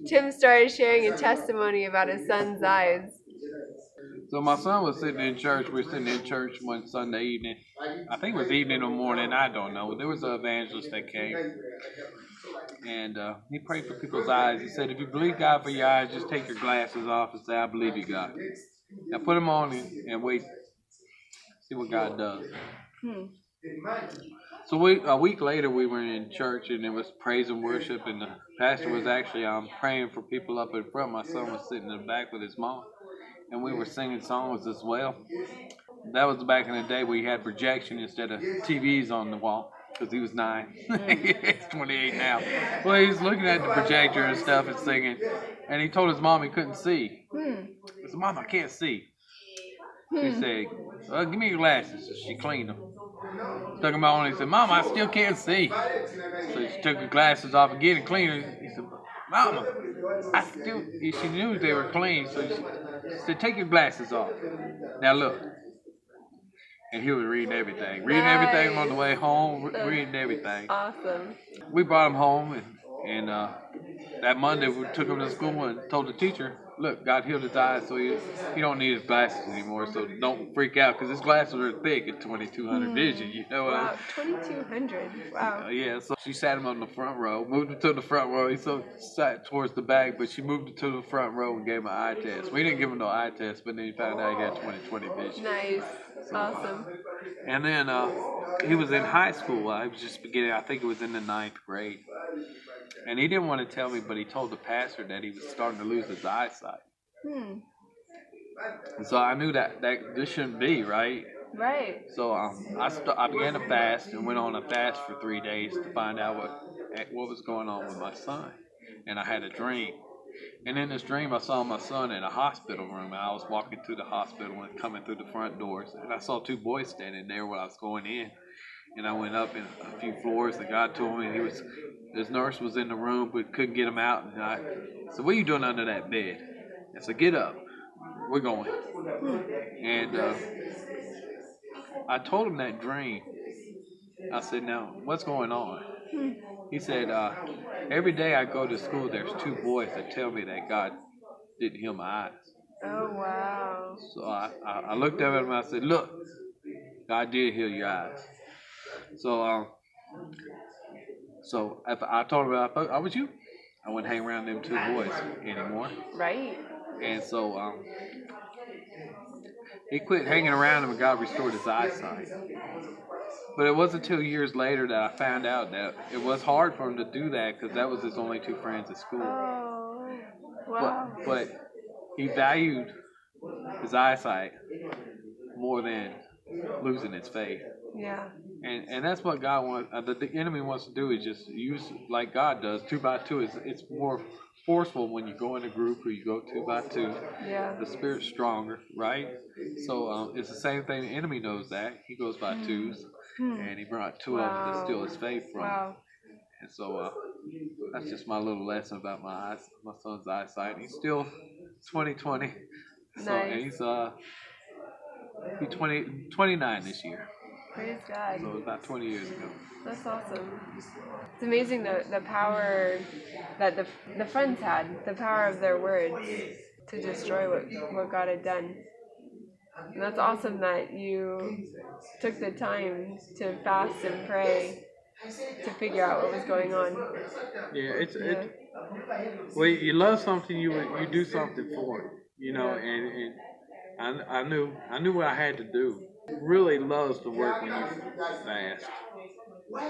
Tim started sharing a testimony about his son's eyes. So my son was sitting in church. We were sitting in church one Sunday evening. I think it was evening or morning. I don't know. There was an evangelist that came, and he prayed for people's eyes. He said, "If you believe God for your eyes, just take your glasses off and say, 'I believe you, God.' Now put them on and wait, see what God does." Hmm. So a week later, we were in church, and it was praise and worship, and the pastor was actually praying for people up in front. My son was sitting in the back with his mom, and we were singing songs as well. That was back in the day where you had projection instead of TVs on the wall, because he was 9. He's 28 now. Well, he was looking at the projector and stuff and singing, and he told his mom he couldn't see. He said, "Mom, I can't see." She said, "Well, give me your glasses." So she cleaned them. Took them on and he said, "Mom, I still can't see." So she took the glasses off again and cleaned them. He said, "Mama, I still," she knew they were clean, so she said, "Take your glasses off. Now look." And he was reading everything. Reading everything on the way home, reading everything. Awesome. We brought him home, and that Monday we took him to school and told the teacher, "Look, God healed his eyes, so he don't need his glasses anymore. So don't freak out, because his glasses are thick at 2200 vision. You know what I Wow, mean?" 2200. Wow. Yeah, so she sat him on the front row, moved him to the front row. He so sat towards the back, but she moved him to the front row and gave him an eye test. We didn't give him no eye test, but then he found out he had 20/20 vision. Nice. Awesome. And then he was in high school. I was just beginning, I think it was in the 9th grade. And he didn't want to tell me, but he told the pastor that he was starting to lose his eyesight. And so I knew that this shouldn't be, right? Right. So I began to fast and went on a fast for 3 days to find out what was going on with my son. And I had a dream. And in this dream, I saw my son in a hospital room. And I was walking through the hospital and coming through the front doors. And I saw two boys standing there when I was going in. And I went up in a few floors. And God told me his nurse was in the room but couldn't get him out. And I said, "What are you doing under that bed?" I said, "Get up. We're going." And I told him that dream. I said, "Now, what's going on?" He said, "Every day I go to school, there's two boys that tell me that God didn't heal my eyes." Oh, wow. So I looked at him and I said, "Look, God did heal your eyes." So if I told him I was you, I wouldn't hang around them two boys anymore. Right. And so he quit hanging around him and God restored his eyesight. But it wasn't until years later that I found out that it was hard for him to do that, because that was his only two friends at school. Oh, wow. But he valued his eyesight more than losing his faith. Yeah. And that's what God wants. The enemy wants to do is just use, like God does, 2x2. It's more forceful when you go in a group or you go 2x2. Yeah. The spirit's stronger, right? So it's the same thing. The enemy knows that. He goes by twos, and he brought two of them to steal his faith from him. And so that's just my little lesson about my son's eyesight. He's still 20/20. So Nice. and he's 29 this year. Praise God. So it was about 20 years ago. That's awesome. It's amazing the power that the friends had, the power of their words to destroy what God had done. And that's awesome that you took the time to fast and pray to figure out what was going on. Yeah, well, you love something, you do something for it, and I knew what I had to do. Really loves to work when you fast.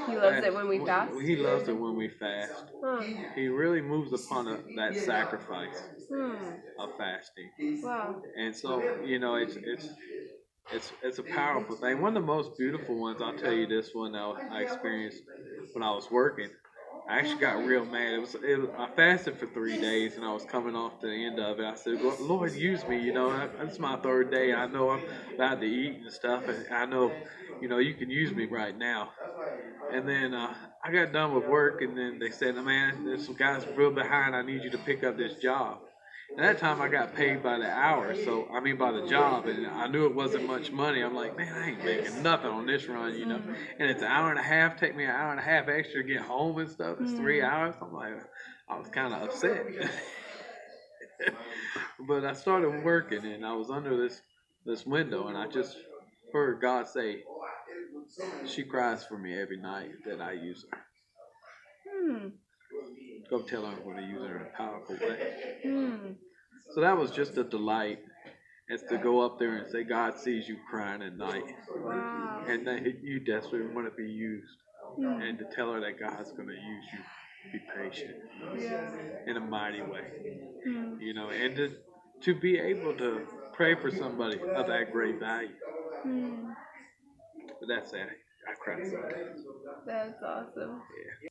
He loves it when we fast? He loves it when we fast. Huh. He really moves upon that sacrifice of fasting. Wow. And so, it's a powerful thing. One of the most beautiful ones, I'll tell you this one I experienced when I was working. I actually got real mad. I fasted for 3 days, and I was coming off to the end of it. I said, "Lord, use me. It's my third day. I know I'm about to eat and stuff, and I know, you can use me right now." And then I got done with work, and then they said, "Man, there's some guys real behind. I need you to pick up this job." At that time, I got paid by the hour, so I mean by the job, and I knew it wasn't much money. I'm like, man, I ain't making nothing on this run, you know. And it's an hour and a half. Take me an hour and a half extra to get home and stuff. It's 3 hours. I'm like, I was kind of upset. But I started working, and I was under this window, and I just heard God say, "She cries for me every night that I use her. Go tell her I'm going to use her in a powerful way." So that was just a delight, is to go up there and say, God sees you crying at night, Wow. and that you desperately want to be used, and to tell her that God's going to use you. Be patient, in a mighty way, you know, and to be able to pray for somebody of that great value. But that's it. I cried sometimes. That's awesome. Yeah.